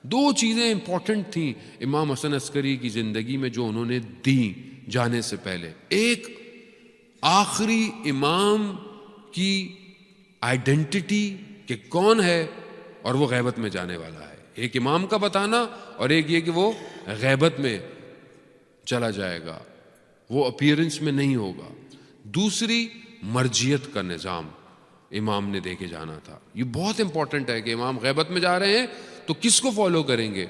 دو چیزیں امپورٹنٹ تھیں امام حسن عسکری کی زندگی میں جو انہوں نے دیں جانے سے پہلے. ایک آخری امام کی آئیڈینٹی کہ کون ہے اور وہ غیبت میں جانے والا ہے. ایک امام کا بتانا اور ایک یہ کہ وہ غیبت میں چلا جائے گا, وہ اپیئرنس میں نہیں ہوگا. دوسری مرجیت کا نظام امام نے دے کے جانا تھا. یہ بہت امپورٹنٹ ہے کہ امام غیبت میں جا رہے ہیں تو کس کو فالو کریں گے,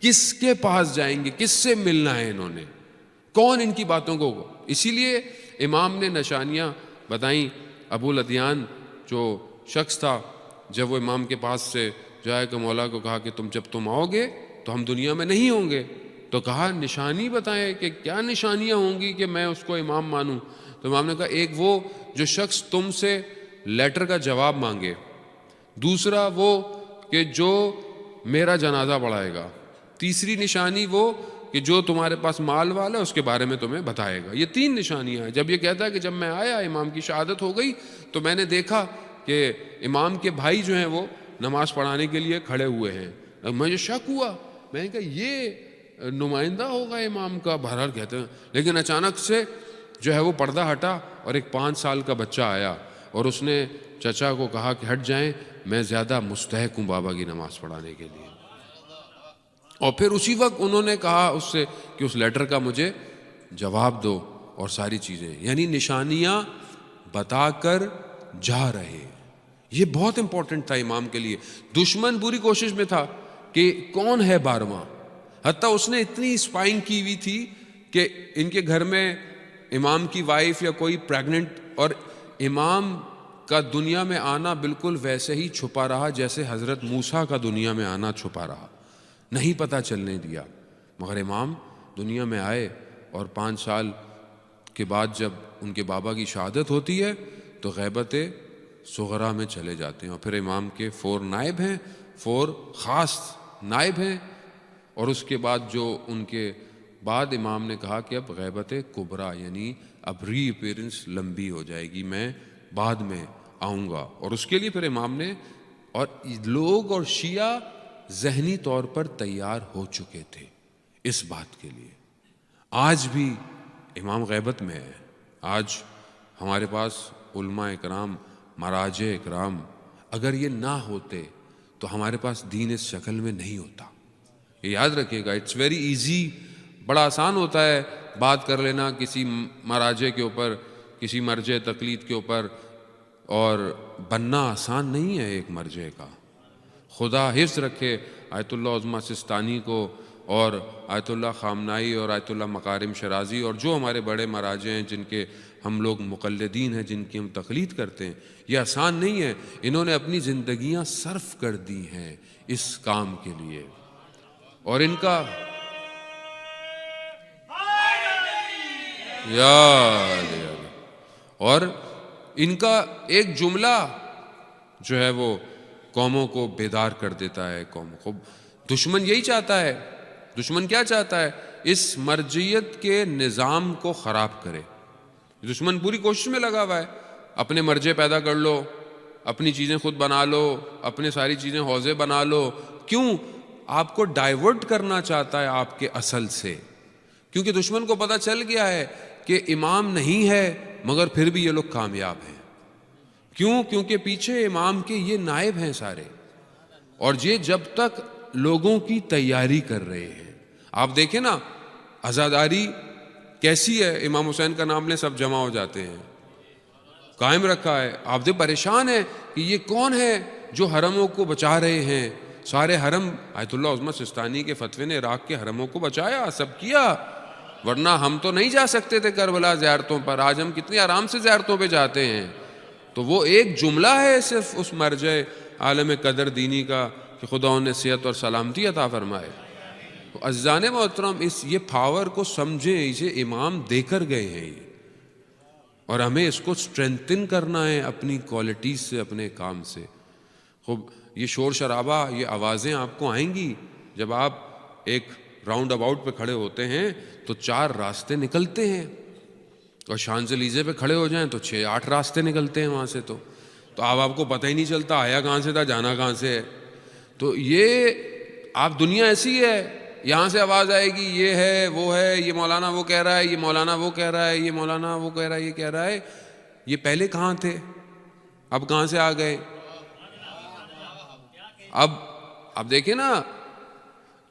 کس کے پاس جائیں گے, کس سے ملنا ہے, انہوں نے کون ان کی باتوں کو. اسی لیے امام نے نشانیاں بتائیں. ابو الادیان جو شخص تھا جب وہ امام کے پاس سے جائے کہ مولا کو کہا کہ جب تم آؤ گے تو ہم دنیا میں نہیں ہوں گے, تو کہا نشانی بتائیں کہ کیا نشانیاں ہوں گی کہ میں اس کو امام مانوں. تو امام نے کہا ایک وہ جو شخص تم سے لیٹر کا جواب مانگے, دوسرا وہ کہ جو میرا جنازہ پڑھائے گا, تیسری نشانی وہ کہ جو تمہارے پاس مال والا ہے اس کے بارے میں تمہیں بتائے گا. یہ تین نشانیاں ہیں. جب یہ کہتا ہے کہ جب میں آیا امام کی شہادت ہو گئی تو میں نے دیکھا کہ امام کے بھائی جو ہیں وہ نماز پڑھانے کے لیے کھڑے ہوئے ہیں. مجھے شک ہوا, میں نے کہا یہ نمائندہ ہوگا امام کا, بہرحال کہتے ہیں. لیکن اچانک سے جو ہے وہ پردہ ہٹا اور ایک 5 سال کا بچہ آیا اور اس نے چچا کو کہا کہ ہٹ جائیں, میں زیادہ مستحق ہوں بابا کی نماز پڑھانے کے لیے. اور پھر اسی وقت انہوں نے کہا اس سے کہ اس لیٹر کا مجھے جواب دو اور ساری چیزیں, یعنی نشانیاں بتا کر جا رہے. یہ بہت امپورٹنٹ تھا امام کے لیے. دشمن پوری کوشش میں تھا کہ کون ہے 12واں, حتیٰ اس نے اتنی اسپائنگ کی ہوئی تھی کہ ان کے گھر میں امام کی وائف یا کوئی پریگننٹ, اور امام کا دنیا میں آنا بالکل ویسے ہی چھپا رہا جیسے حضرت موسیٰ کا دنیا میں آنا چھپا رہا, نہیں پتہ چلنے دیا. مگر امام دنیا میں آئے اور 5 سال کے بعد جب ان کے بابا کی شہادت ہوتی ہے تو غیبت صغرا میں چلے جاتے ہیں. اور پھر امام کے 4 نائب ہیں, 4 خاص نائب ہیں, اور اس کے بعد جو ان کے بعد امام نے کہا کہ اب غیبت کبریٰ یعنی اب ری اپیرنس لمبی ہو جائے گی, میں بعد میں آؤں گا. اور اس کے لیے پھر امام نے, اور لوگ اور شیعہ ذہنی طور پر تیار ہو چکے تھے اس بات کے لیے. آج بھی امام غیبت میں ہے. آج ہمارے پاس علماء اکرام, مراجع اکرام, اگر یہ نہ ہوتے تو ہمارے پاس دین اس شکل میں نہیں ہوتا. یہ یاد رکھیے گا. اٹس ویری ایزی, بڑا آسان ہوتا ہے بات کر لینا کسی مراجع کے اوپر, کسی مرجع تقلید کے اوپر, اور بننا آسان نہیں ہے ایک مرجع کا. خدا حفظ رکھے آیت اللہ عظمیٰ سستانی کو اور آیت اللہ خامنائی اور آیت اللہ مکارم شرازی اور جو ہمارے بڑے مراجع ہیں جن کے ہم لوگ مقلدین ہیں, جن کی ہم تقلید کرتے ہیں. یہ آسان نہیں ہے. انہوں نے اپنی زندگیاں صرف کر دی ہیں اس کام کے لیے, اور ان کا اور ان کا ایک جملہ جو ہے وہ قوموں کو بیدار کر دیتا ہے. قوموں کو دشمن یہی چاہتا ہے. دشمن کیا چاہتا ہے؟ اس مرجعیت کے نظام کو خراب کرے. دشمن پوری کوشش میں لگا ہوا ہے, اپنے مرجع پیدا کر لو, اپنی چیزیں خود بنا لو, اپنے ساری چیزیں حوزے بنا لو. کیوں؟ آپ کو ڈائیورٹ کرنا چاہتا ہے آپ کے اصل سے, کیونکہ دشمن کو پتہ چل گیا ہے کہ امام نہیں ہے مگر پھر بھی یہ لوگ کامیاب ہیں. کیوں؟ کیونکہ پیچھے امام کے یہ نائب ہیں سارے, اور یہ جب تک لوگوں کی تیاری کر رہے ہیں. آپ دیکھیں نا عزاداری کیسی ہے, امام حسین کا نام لیں سب جمع ہو جاتے ہیں, قائم رکھا ہے. آپ دیکھ پریشان ہیں کہ یہ کون ہے جو حرموں کو بچا رہے ہیں. سارے حرم آیت اللہ عظمیٰ سستانی کے فتوے نے عراق کے حرموں کو بچایا, سب کیا, ورنہ ہم تو نہیں جا سکتے تھے کربلا زیارتوں پر. آج ہم کتنی آرام سے زیارتوں پہ جاتے ہیں. تو وہ ایک جملہ ہے صرف اس مرجع عالم قدر دینی کا کہ خدا انہیں صحت اور سلامتی عطا فرمائے. تو عزیزان محترم یہ پاور کو سمجھیں, اسے امام دے کر گئے ہیں یہ, اور ہمیں اس کو سٹرینتھن کرنا ہے اپنی کوالٹیز سے, اپنے کام سے. خوب یہ شور شرابہ, یہ آوازیں آپ کو آئیں گی جب آپ ایک راؤنڈ اباؤٹ پہ کھڑے ہوتے ہیں تو 4 راستے نکلتے ہیں, اور شانزلیزے پہ کھڑے ہو جائیں تو 6-8 راستے نکلتے ہیں وہاں سے. تو آپ کو پتہ ہی نہیں چلتا آیا کہاں سے تھا, جانا کہاں سے ہے. تو یہ آپ دنیا ایسی ہے، یہاں سے آواز آئے گی یہ ہے وہ ہے، یہ مولانا وہ کہہ رہا ہے، یہ مولانا وہ کہہ رہا ہے، یہ مولانا وہ کہہ رہا ہے، یہ کہہ رہا ہے. یہ پہلے کہاں تھے؟ اب کہاں سے آ گئے؟ اب دیکھیں نا،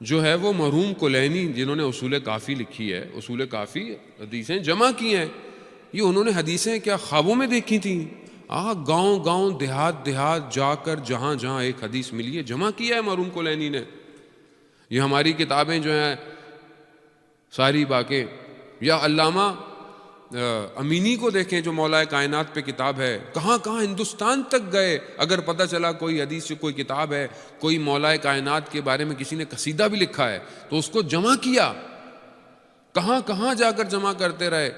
جو ہے وہ مرحوم کلینی جنہوں نے اصول کافی لکھی ہے، اصول کافی حدیثیں جمع کی ہیں، یہ انہوں نے حدیثیں کیا خوابوں میں دیکھی تھیں؟ گاؤں گاؤں دیہات دیہات جا کر جہاں جہاں ایک حدیث ملی ہے جمع کیا ہے مرحوم کلینی نے. یہ ہماری کتابیں جو ہیں ساری باقی، یا علامہ امینی کو دیکھیں جو مولا کائنات پہ کتاب ہے، کہاں کہاں ہندوستان تک گئے. اگر پتہ چلا کوئی حدیث سے کوئی کتاب ہے، کوئی مولا کائنات کے بارے میں کسی نے قصیدہ بھی لکھا ہے تو اس کو جمع کیا، کہاں کہاں جا کر جمع کرتے رہے.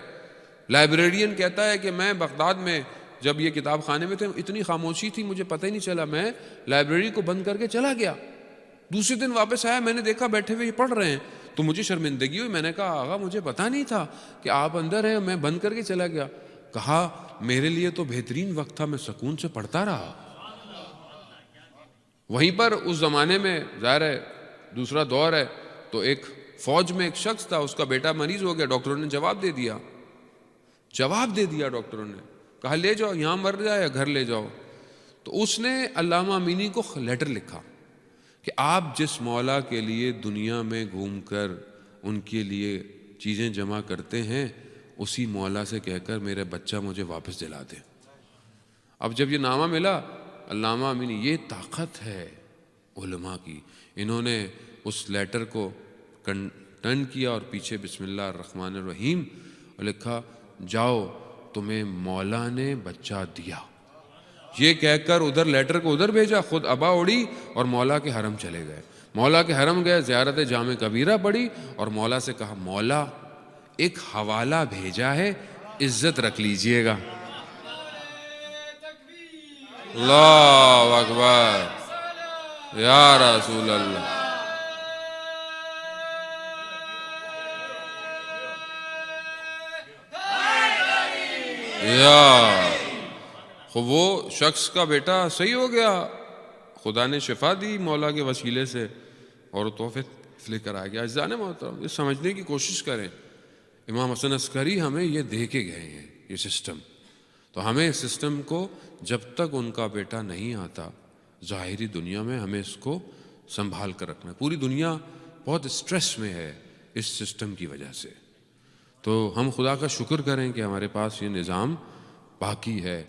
لائبریرین کہتا ہے کہ میں بغداد میں جب یہ کتاب خانے میں تھے اتنی خاموشی تھی مجھے پتہ ہی نہیں چلا، میں لائبریری کو بند کر کے چلا گیا، دوسرے دن واپس آیا، میں نے دیکھا بیٹھے ہوئے یہ پڑھ رہے ہیں تو مجھے شرمندگی ہوئی. میں نے کہا آغا مجھے پتا نہیں تھا کہ آپ اندر ہیں، میں بند کر کے چلا گیا. کہا میرے لیے تو بہترین وقت تھا، میں سکون سے پڑھتا رہا. وہیں پر اس زمانے میں ظاہر ہے دوسرا دور ہے، تو ایک فوج میں ایک شخص تھا، اس کا بیٹا مریض ہو گیا، ڈاکٹروں نے جواب دے دیا ڈاکٹروں نے کہا لے جاؤ، یہاں مر جائے یا گھر لے جاؤ. تو اس نے علامہ امینی کو لیٹر لکھا کہ آپ جس مولا کے لیے دنیا میں گھوم کر ان کے لیے چیزیں جمع کرتے ہیں، اسی مولا سے کہہ کر میرے بچہ مجھے واپس دلا دے. اب جب یہ نامہ ملا علامہ امینی، یہ طاقت ہے علماء کی، انہوں نے اس لیٹر کو ٹرن کیا اور پیچھے بسم اللہ الرحمن الرحیم اور لکھا جاؤ تمہیں مولا نے بچہ دیا. یہ کہہ کر ادھر لیٹر کو ادھر بھیجا، خود ابا اڑی اور مولا کے حرم چلے گئے. مولا کے حرم گئے، زیارت جامع کبیرہ پڑھی اور مولا سے کہا مولا ایک حوالہ بھیجا ہے، عزت رکھ لیجئے گا. اللہ اکبر یا رسول اللہ. یا وہ شخص کا بیٹا صحیح ہو گیا، خدا نے شفا دی مولا کے وسیلے سے اور تحفے لے کر آ گیا. اجزاء محترم، یہ سمجھنے کی کوشش کریں، امام حسن عسکری ہمیں یہ دے کے گئے ہیں یہ سسٹم. تو ہمیں اس سسٹم کو جب تک ان کا بیٹا نہیں آتا ظاہری دنیا میں ہمیں اس کو سنبھال کر رکھنا. پوری دنیا بہت اسٹریس میں ہے اس سسٹم کی وجہ سے. تو ہم خدا کا شکر کریں کہ ہمارے پاس یہ نظام باقی ہے.